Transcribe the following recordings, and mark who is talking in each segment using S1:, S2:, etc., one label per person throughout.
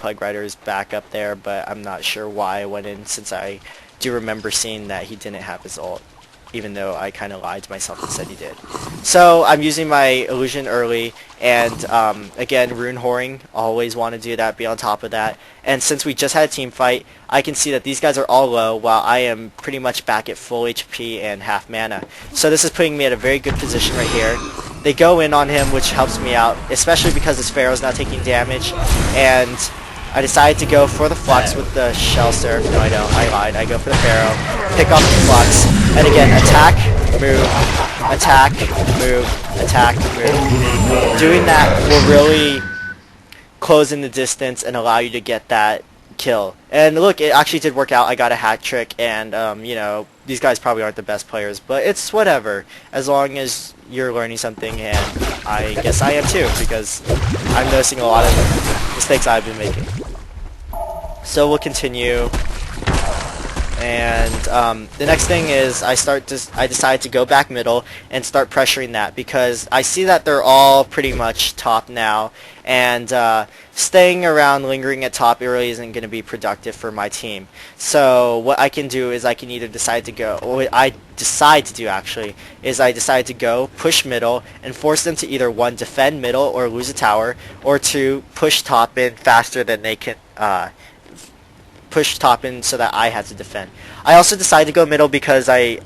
S1: Plague Rider's back up there, but I'm not sure why I went in, since I do remember seeing that he didn't have his ult, even though I kind of lied to myself and said he did. So I'm using my illusion early, and again, rune whoring, always want to do that, be on top of that. And since we just had a team fight, I can see that these guys are all low, while I am pretty much back at full HP and half mana. So this is putting me at a very good position right here. They go in on him, which helps me out, especially because this Pharaoh's not taking damage, and I decided to go for the Flux with the Shell Surf. No, I don't. I lied. I go for the Pharaoh, pick off the Flux, and again, attack, move, attack, move, attack, move. Doing that will really close in the distance and allow you to get that kill. And look, it actually did work out. I got a hat trick, and you know, these guys probably aren't the best players, but it's whatever, as long as you're learning something, and I guess I am too, because I'm noticing a lot of mistakes I've been making. So we'll continue, and the next thing is I decide to go back middle and start pressuring that, because I see that they're all pretty much top now, and staying around lingering at top really isn't going to be productive for my team. So what I can do is I can either decide to go, or what I decide to do actually is I decide to go push middle and force them to either 1, defend middle or lose a tower, or 2, push top in faster than they can push top in so that I had to defend. I also decided to go middle because I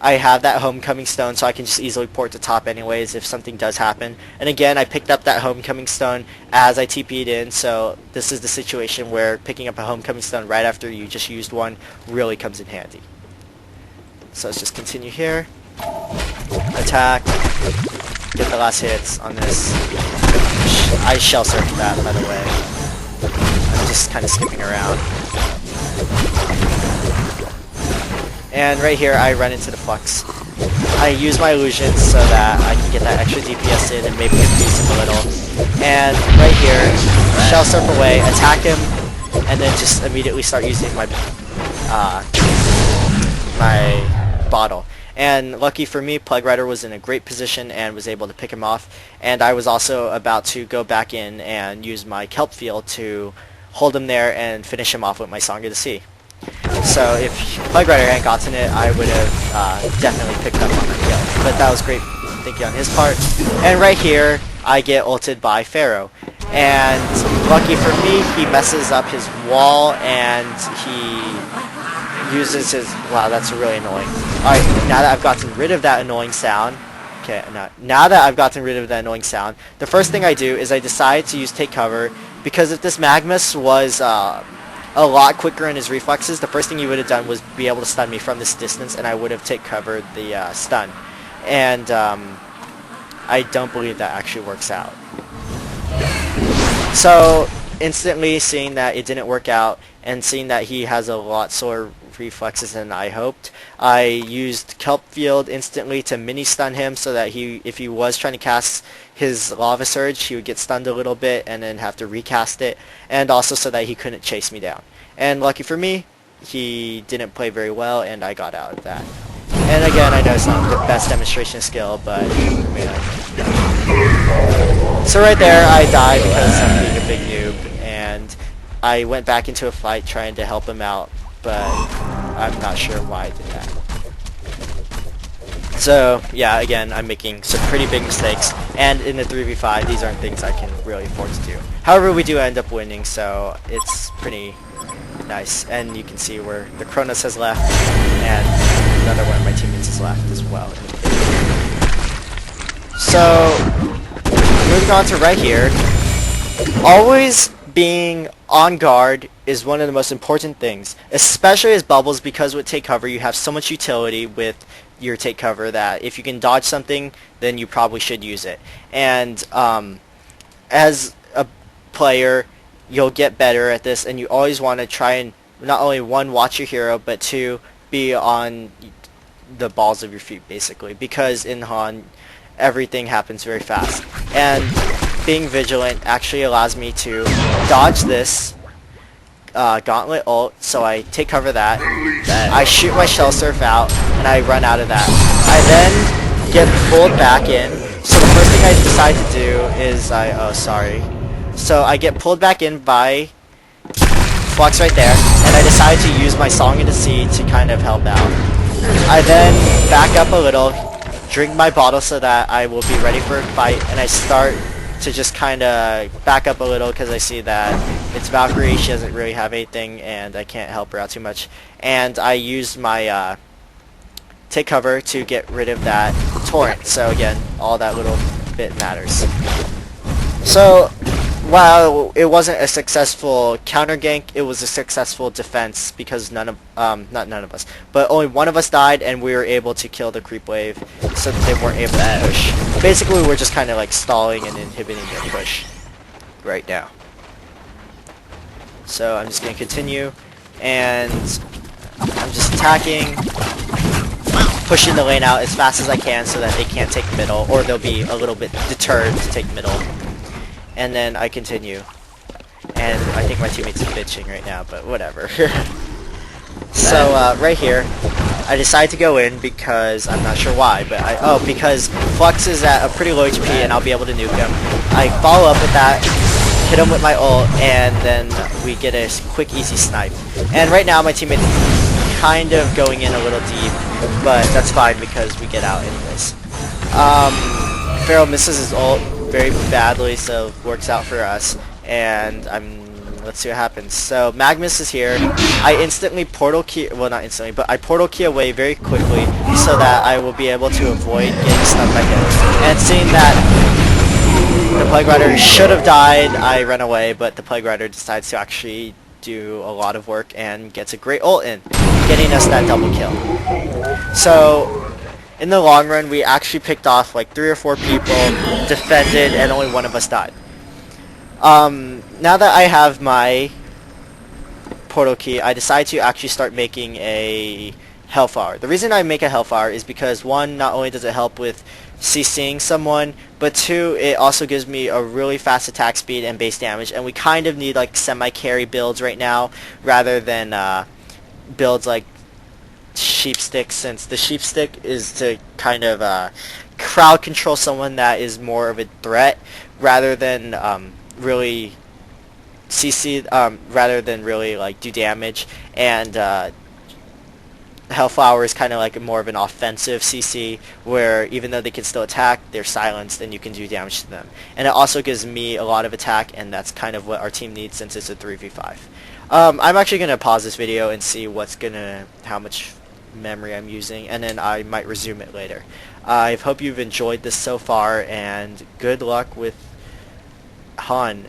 S1: have that homecoming stone, so I can just easily port to top anyways if something does happen. And again, I picked up that homecoming stone as I TP'd in, so this is the situation where picking up a homecoming stone right after you just used one really comes in handy. So let's just continue here. Attack. Get the last hits on this. I shell surfed that, by the way. I'm just kind of skipping around. And right here I run into the Flux. I use my illusions so that I can get that extra DPS in and maybe confuse him a little. And right here, shell surf away, attack him, and then just immediately start using my my bottle. And lucky for me, Plague Rider was in a great position and was able to pick him off. And I was also about to go back in and use my Kelp Field to hold him there and finish him off with my Song of the Sea. So if Plague Rider hadn't gotten it, I would have definitely picked up on that kill. But that was great thinking on his part. And right here, I get ulted by Pharaoh. And lucky for me, he messes up his wall and he uses his... Wow, that's really annoying. Alright, now that I've gotten rid of that annoying sound... Okay, now that I've gotten rid of that annoying sound, the first thing I do is I decide to use Take Cover, because if this Magmus was a lot quicker in his reflexes, the first thing he would have done was be able to stun me from this distance, and I would have Take Covered the stun. And I don't believe that actually works out. So, instantly seeing that it didn't work out, and seeing that he has a lot slower reflexes than I hoped, I used Kelp Field instantly to mini stun him so that if he was trying to cast his Lava Surge, he would get stunned a little bit and then have to recast it, and also so that he couldn't chase me down. And lucky for me, he didn't play very well and I got out of that. And again, I know it's not the best demonstration skill, but so right there I died because I'm being a big noob, and I went back into a fight trying to help him out, but I'm not sure why I did that. So yeah, again, I'm making some pretty big mistakes, and in the 3v5 these aren't things I can really afford to do. However, we do end up winning, so it's pretty nice. And you can see where the Kronos has left, and another one of my teammates has left as well. So moving on to right here, always being on guard is one of the most important things, especially as Bubbles, because with Take Cover you have so much utility with your Take Cover that if you can dodge something, then you probably should use it. And as a player, you'll get better at this, and you always want to try and not only 1, watch your hero, but 2, be on the balls of your feet, basically, because in HoN everything happens very fast. And being vigilant actually allows me to dodge this gauntlet ult, so I take cover that, I shoot my shell surf out, and I run out of that. I then get pulled back in, so the first thing I decide to do is So I get pulled back in by Flux right there, and I decide to use my Song of the Sea to kind of help out. I then back up a little, drink my bottle so that I will be ready for a fight, and I start to just kind of back up a little because I see that it's Valkyrie, she doesn't really have anything, and I can't help her out too much. And I use my take cover to get rid of that torrent. So again, all that little bit matters. So while it wasn't a successful counter gank, it was a successful defense because not none of us, but only one of us died, and we were able to kill the creep wave so that they weren't able to push. Basically, we're just kind of like stalling and inhibiting their push right now. So I'm just going to continue, and I'm just attacking, pushing the lane out as fast as I can so that they can't take middle, or they'll be a little bit deterred to take middle. And then I continue. And I think my teammate's bitching right now, but whatever. So, right here, I decide to go in because I'm not sure why, but because Flux is at a pretty low HP and I'll be able to nuke him. I follow up with that, hit him with my ult, and then we get a quick, easy snipe. And right now, my teammate's kind of going in a little deep, but that's fine because we get out anyways. Pharaoh misses his ult very badly, so it works out for us, and let's see what happens. So Magnus is here. I instantly portal key, well not instantly, but I portal key away very quickly so that I will be able to avoid getting stunned by him. And seeing that the Plague Rider should have died, I run away, but the Plague Rider decides to actually do a lot of work and gets a great ult in, getting us that double kill. So in the long run, we actually picked off like 3 or 4 people, defended, and only one of us died. Now that I have my portal key, I decide to actually start making a Hellfire. The reason I make a Hellfire is because, one, not only does it help with CCing someone, but 2, it also gives me a really fast attack speed and base damage, and we kind of need like semi-carry builds right now, rather than builds like Sheepstick, since the Sheepstick is to kind of crowd control someone that is more of a threat rather than really CC, rather than really like do damage, and Hellflower is kind of like more of an offensive CC where even though they can still attack, they're silenced and you can do damage to them. And it also gives me a lot of attack, and that's kind of what our team needs since it's a 3v5. I'm actually going to pause this video and see how much memory I'm using, and then I might resume it later. I hope you've enjoyed this so far, and good luck with HoN.